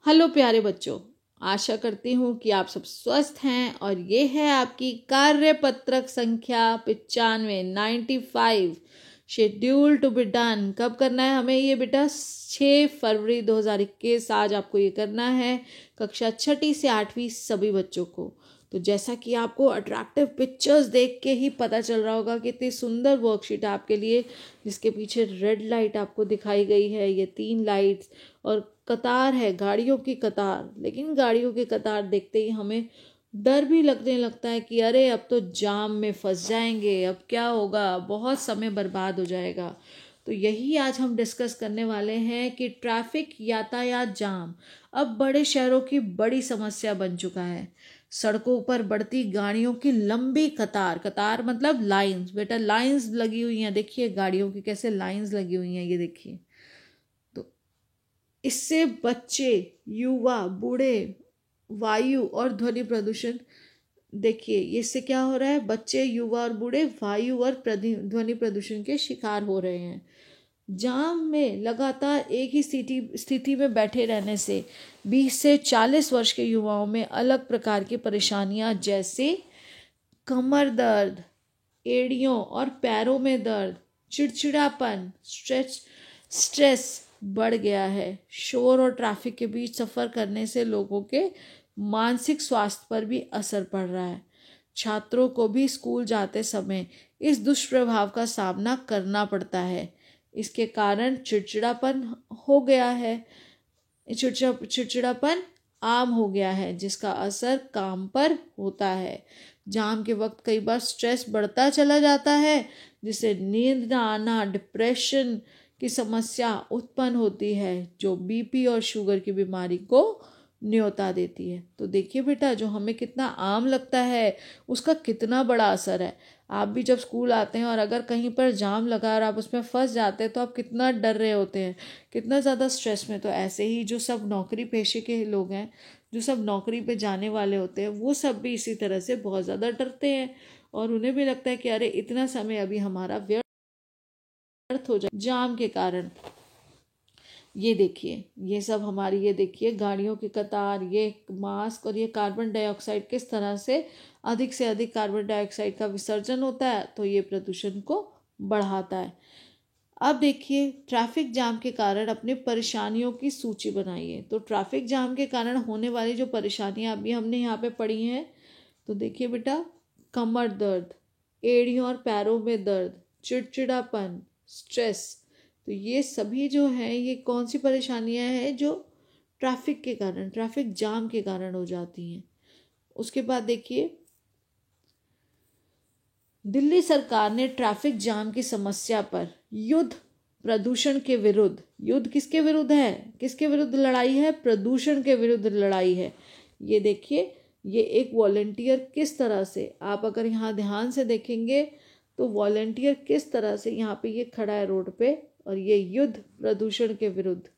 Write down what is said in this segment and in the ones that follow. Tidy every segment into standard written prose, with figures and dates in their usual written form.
Hello प्यारे बच्चों, आशा करती हूँ कि आप सब स्वस्थ हैं और ये है आपकी कार्य पत्रक संख्या 95 शेड्यूल टू बी डन। कब करना है हमें ये बेटा? 6 फरवरी 2021। आज आपको ये करना है कक्षा 6ठी से 8वीं सभी बच्चों को। तो जैसा कि आपको अट्रैक्टिव पिक्चर्स देख के ही पता चल रहा होगा कि इतनी सुंदर वर्कशीट आपके लिए, जिसके पीछे रेड लाइट आपको दिखाई गई है, ये 3 लाइट्स और कतार है, गाड़ियों की कतार। लेकिन गाड़ियों की कतार देखते ही हमें डर भी लगने लगता है कि अरे अब तो जाम में फंस जाएंगे, अब क्या होगा, बहुत समय बर्बाद हो जाएगा। तो यही आज हम डिस्कस करने वाले हैं कि ट्रैफिक यातायात जाम अब बड़े शहरों की बड़ी समस्या बन चुका है। सड़कों पर बढ़ती गाड़ियों की लंबी कतार, कतार मतलब लाइंस, बेटा लाइंस लगी हुई हैं। देखिए गाड़ियों की कैसे लाइंस लगी हुई हैं, ये देखिए। तो इससे बच्चे, युवा, बूढ़े, वायु और ध्वनि प्रदूषण, देखिए इससे क्या हो रहा है, बच्चे, युवा और बूढ़े वायु और ध्वनि प्रदूषण के शिकार हो रहे हैं। जाम में लगातार एक ही स्थिति में बैठे रहने से 20 से 40 वर्ष के युवाओं में अलग प्रकार की परेशानियां जैसे कमर दर्द, एड़ियों और पैरों में दर्द, चिड़चिड़ापन, स्ट्रेस बढ़ गया है। शोर और ट्रैफिक के बीच सफ़र करने से लोगों के मानसिक स्वास्थ्य पर भी असर पड़ रहा है। छात्रों को भी स्कूल जाते समय इस दुष्प्रभाव का सामना करना पड़ता है। इसके कारण चिड़चिड़ापन हो गया है, चिड़चिड़ापन आम हो गया है, जिसका असर काम पर होता है। जाम के वक्त कई बार स्ट्रेस बढ़ता चला जाता है, जिससे नींद ना आना, डिप्रेशन की समस्या उत्पन्न होती है, जो बीपी और शुगर की बीमारी को न्योता देती है। तो देखिए बेटा, जो हमें कितना आम लगता है उसका कितना बड़ा असर है। आप भी जब स्कूल आते हैं और अगर कहीं पर जाम लगा और आप उसमें फंस जाते हैं तो आप कितना डर रहे होते हैं, कितना ज़्यादा स्ट्रेस में। तो ऐसे ही जो सब नौकरी पेशे के लोग हैं, जो सब नौकरी पे जाने वाले होते हैं, वो सब भी इसी तरह से बहुत ज़्यादा डरते हैं और उन्हें भी लगता है कि अरे इतना समय अभी हमारा व्यर्थ हो जाए जाम के कारण। ये देखिए, ये सब हमारी, ये देखिए गाड़ियों की कतार, ये मास्क और ये कार्बन डाइऑक्साइड किस तरह से अधिक कार्बन डाइऑक्साइड का विसर्जन होता है, तो ये प्रदूषण को बढ़ाता है। अब देखिए, ट्रैफिक जाम के कारण अपनी परेशानियों की सूची बनाइए। तो ट्रैफिक जाम के कारण होने वाली जो परेशानियां अभी हमने यहाँ पे पढ़ी हैं, तो देखिए बेटा, कमर दर्द, एड़ियों और पैरों में दर्द, चिड़चिड़ापन, स्ट्रेस, तो ये सभी जो हैं, ये कौन सी परेशानियां हैं जो ट्रैफिक के कारण, ट्रैफिक जाम के कारण हो जाती हैं। उसके बाद देखिए, दिल्ली सरकार ने ट्रैफिक जाम की समस्या पर युद्ध प्रदूषण के विरुद्ध, युद्ध किसके विरुद्ध है, किसके विरुद्ध लड़ाई है? प्रदूषण के विरुद्ध लड़ाई है। ये देखिए, ये एक वॉलंटियर किस तरह से, आप अगर यहाँ ध्यान से देखेंगे तो वॉलंटियर किस तरह से यहाँ पे ये खड़ा है रोड पे, और ये युद्ध प्रदूषण के विरुद्ध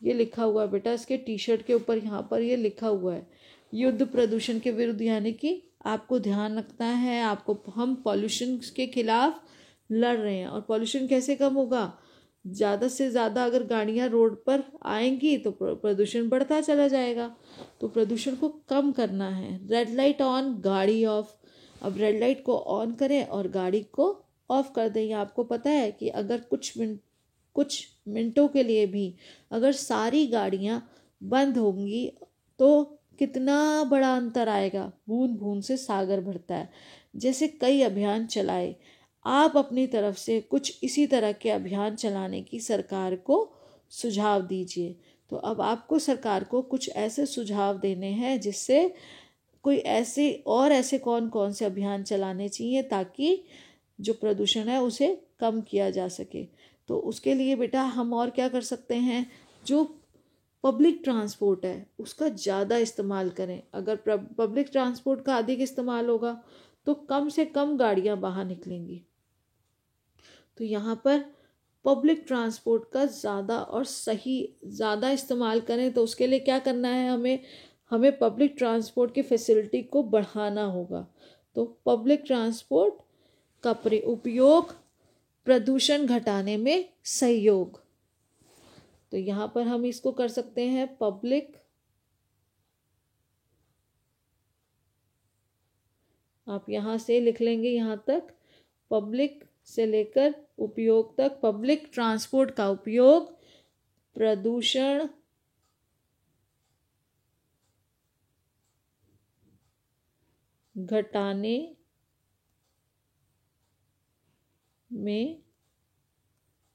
ये लिखा हुआ है बेटा, इसके टी शर्ट के ऊपर यहाँ पर ये लिखा हुआ है युद्ध प्रदूषण के विरुद्ध। यानी कि आपको ध्यान रखना है, आपको, हम पॉल्यूशन के खिलाफ लड़ रहे हैं। और पॉल्यूशन कैसे कम होगा? ज़्यादा से ज़्यादा अगर गाड़ियाँ रोड पर आएंगी तो प्रदूषण बढ़ता चला जाएगा। तो प्रदूषण को कम करना है। रेड लाइट ऑन, गाड़ी ऑफ। अब रेड लाइट को ऑन करें और गाड़ी को ऑफ कर दें। आपको पता है कि अगर कुछ मिनटों के लिए भी अगर सारी गाड़ियां बंद होंगी तो कितना बड़ा अंतर आएगा। बूंद बूंद से सागर भरता है। जैसे कई अभियान चलाए, आप अपनी तरफ से कुछ इसी तरह के अभियान चलाने की सरकार को सुझाव दीजिए। तो अब आपको सरकार को कुछ ऐसे सुझाव देने हैं जिससे कोई ऐसे कौन कौन से अभियान चलाने चाहिए ताकि जो प्रदूषण है उसे कम किया जा सके। तो उसके लिए बेटा हम और क्या कर सकते हैं? जो पब्लिक ट्रांसपोर्ट है उसका ज़्यादा इस्तेमाल करें। अगर पब्लिक ट्रांसपोर्ट का अधिक इस्तेमाल होगा तो कम से कम गाड़ियाँ बाहर निकलेंगी। तो यहाँ पर पब्लिक ट्रांसपोर्ट का ज़्यादा इस्तेमाल करें। तो उसके लिए क्या करना है? हमें पब्लिक ट्रांसपोर्ट की फैसिलिटी को बढ़ाना होगा। तो पब्लिक ट्रांसपोर्ट का उपयोग प्रदूषण घटाने में सहयोग। तो यहाँ पर हम इसको कर सकते हैं, पब्लिक आप यहाँ से लिख लेंगे यहाँ तक, पब्लिक से लेकर उपयोग तक। पब्लिक ट्रांसपोर्ट का उपयोग प्रदूषण घटाने में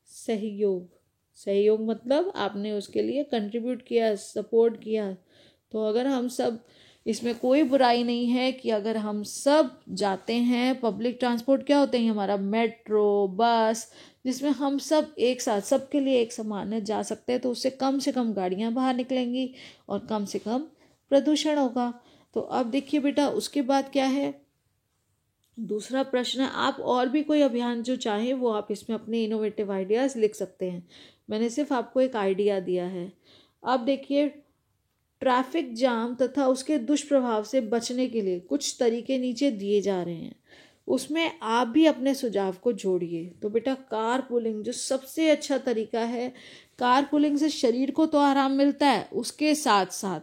सहयोग मतलब आपने उसके लिए कंट्रीब्यूट किया, सपोर्ट किया। तो अगर हम सब, इसमें कोई बुराई नहीं है कि अगर हम सब जाते हैं, पब्लिक ट्रांसपोर्ट क्या होते हैं हमारा, मेट्रो, बस, जिसमें हम सब एक साथ सबके लिए एक समान है जा सकते हैं, तो उससे कम गाड़ियां बाहर निकलेंगी और कम से कम प्रदूषण होगा। तो अब देखिए बेटा, उसके बाद क्या है, दूसरा प्रश्न है, आप और भी कोई अभियान जो चाहें वो आप इसमें अपने इनोवेटिव आइडियाज़ लिख सकते हैं। मैंने सिर्फ आपको एक आइडिया दिया है। अब देखिए, ट्रैफिक जाम तथा उसके दुष्प्रभाव से बचने के लिए कुछ तरीके नीचे दिए जा रहे हैं, उसमें आप भी अपने सुझाव को जोड़िए। तो बेटा, कार पुलिंग जो सबसे अच्छा तरीका है, कार पुलिंग से शरीर को तो आराम मिलता है, उसके साथ साथ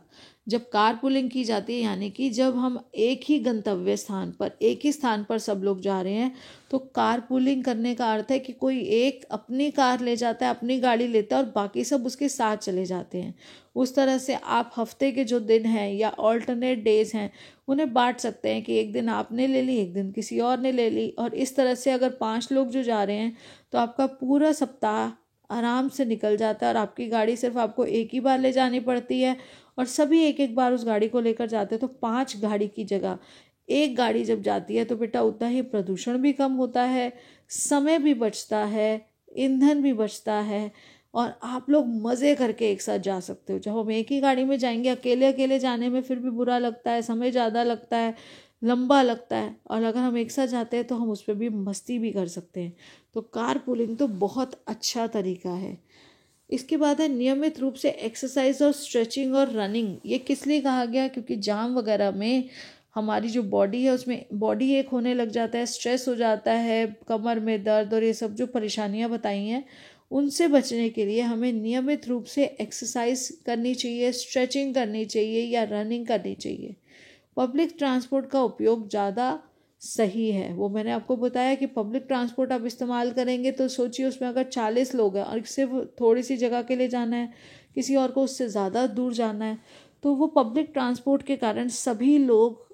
जब कार पुलिंग की जाती है, यानी कि जब हम एक ही गंतव्य स्थान पर, एक ही स्थान पर सब लोग जा रहे हैं, तो कार पुलिंग करने का अर्थ है कि कोई एक अपनी कार ले जाता है, अपनी गाड़ी लेता है और बाकी सब उसके साथ चले जाते हैं। उस तरह से आप हफ्ते के जो दिन हैं या ऑल्टरनेट डेज हैं उन्हें बांट सकते हैं कि एक दिन आपने ले ली, एक दिन किसी और ने ले ली, और इस तरह से अगर 5 लोग जो जा रहे हैं तो आपका पूरा सप्ताह आराम से निकल जाता है और आपकी गाड़ी सिर्फ आपको एक ही बार ले जानी पड़ती है और सभी एक एक बार उस गाड़ी को लेकर जाते हैं। तो 5 गाड़ी की जगह एक गाड़ी जब जाती है तो बेटा उतना ही प्रदूषण भी कम होता है, समय भी बचता है, ईंधन भी बचता है, और आप लोग मज़े करके एक साथ जा सकते हो। जब हम एक ही गाड़ी में जाएंगे, अकेले अकेले जाने में फिर भी बुरा लगता है, समय ज़्यादा लगता है, लंबा लगता है, और अगर हम एक साथ जाते हैं तो हम उस पर भी मस्ती भी कर सकते हैं। तो कार पूलिंग तो बहुत अच्छा तरीका है। इसके बाद है नियमित रूप से एक्सरसाइज और स्ट्रेचिंग और रनिंग। ये किस लिए कहा गया, क्योंकि जाम वगैरह में हमारी जो बॉडी है उसमें बॉडी एक होने लग जाता है, स्ट्रेस हो जाता है, कमर में दर्द और ये सब जो परेशानियां बताई हैं, उनसे बचने के लिए हमें नियमित रूप से एक्सरसाइज करनी चाहिए, स्ट्रेचिंग करनी चाहिए या रनिंग करनी चाहिए। पब्लिक ट्रांसपोर्ट का उपयोग ज़्यादा सही है, वो मैंने आपको बताया कि पब्लिक ट्रांसपोर्ट आप इस्तेमाल करेंगे तो सोचिए उसमें अगर 40 लोग हैं और सिर्फ थोड़ी सी जगह के लिए जाना है, किसी और को उससे ज़्यादा दूर जाना है, तो वो पब्लिक ट्रांसपोर्ट के कारण सभी लोग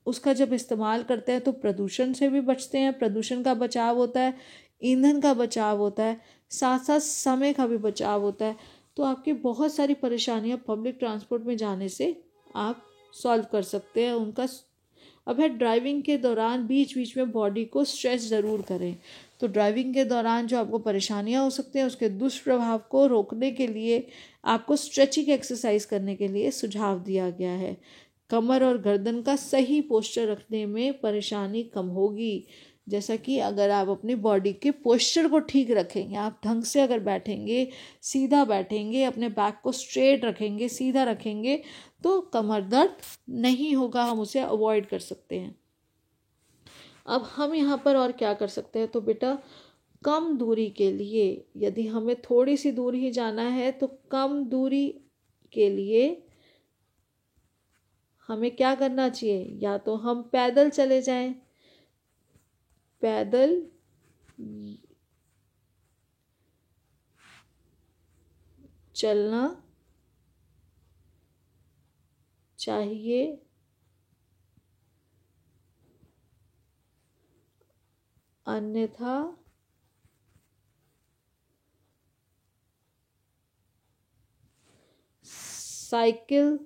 उसका जब इस्तेमाल करते हैं तो प्रदूषण से भी बचते हैं, प्रदूषण का बचाव होता है, ईंधन का बचाव होता है, साथ साथ समय का भी बचाव होता है। तो आपकी बहुत सारी परेशानियां पब्लिक ट्रांसपोर्ट में जाने से आप सॉल्व कर सकते हैं उनका। अब है, ड्राइविंग के दौरान बीच बीच में बॉडी को स्ट्रेच ज़रूर करें। तो ड्राइविंग के दौरान जो आपको परेशानियां हो सकती हैं उसके दुष्प्रभाव को रोकने के लिए आपको स्ट्रेचिंग एक्सरसाइज करने के लिए सुझाव दिया गया है। कमर और गर्दन का सही पोस्चर रखने में परेशानी कम होगी। जैसा कि अगर आप अपनी बॉडी के पोस्चर को ठीक रखेंगे, आप ढंग से अगर बैठेंगे, सीधा बैठेंगे, अपने बैक को स्ट्रेट रखेंगे, सीधा रखेंगे, तो कमर दर्द नहीं होगा, हम उसे अवॉइड कर सकते हैं। अब हम यहाँ पर और क्या कर सकते हैं, तो बेटा कम दूरी के लिए, यदि हमें थोड़ी सी दूर ही जाना है तो कम दूरी के लिए हमें क्या करना चाहिए, या तो हम पैदल चले जाएं, पैदल चलना चाहिए, अन्यथा साइकिल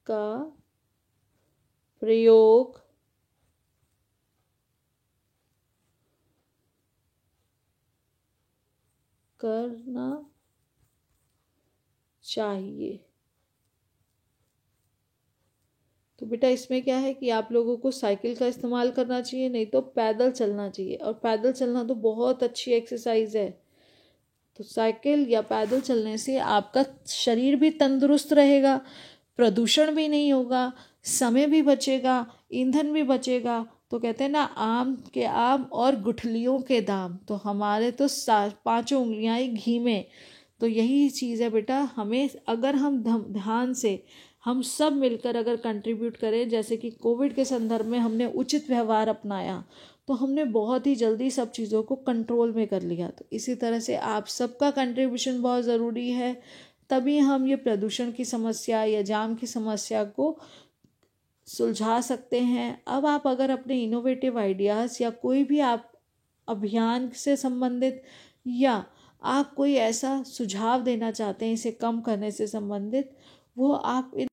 का प्रयोग करना चाहिए। तो बेटा इसमें क्या है कि आप लोगों को साइकिल का इस्तेमाल करना चाहिए, नहीं तो पैदल चलना चाहिए, और पैदल चलना तो बहुत अच्छी एक्सरसाइज है। तो साइकिल या पैदल चलने से आपका शरीर भी तंदुरुस्त रहेगा, प्रदूषण भी नहीं होगा, समय भी बचेगा, ईंधन भी बचेगा। तो कहते हैं ना, आम के आम और गुठलियों के दाम, तो हमारे तो 5 उंगलियां ही घी में। तो यही चीज़ है बेटा, हमें अगर हम ध्यान से हम सब मिलकर अगर कंट्रीब्यूट करें, जैसे कि कोविड के संदर्भ में हमने उचित व्यवहार अपनाया तो हमने बहुत ही जल्दी सब चीज़ों को कंट्रोल में कर लिया। तो इसी तरह से आप सबका कंट्रीब्यूशन बहुत ज़रूरी है, तभी हम ये प्रदूषण की समस्या या जाम की समस्या को सुलझा सकते हैं। अब आप अगर अपने इनोवेटिव आइडियाज़ या कोई भी आप अभियान से संबंधित या आप कोई ऐसा सुझाव देना चाहते हैं इसे कम करने से संबंधित, वो आप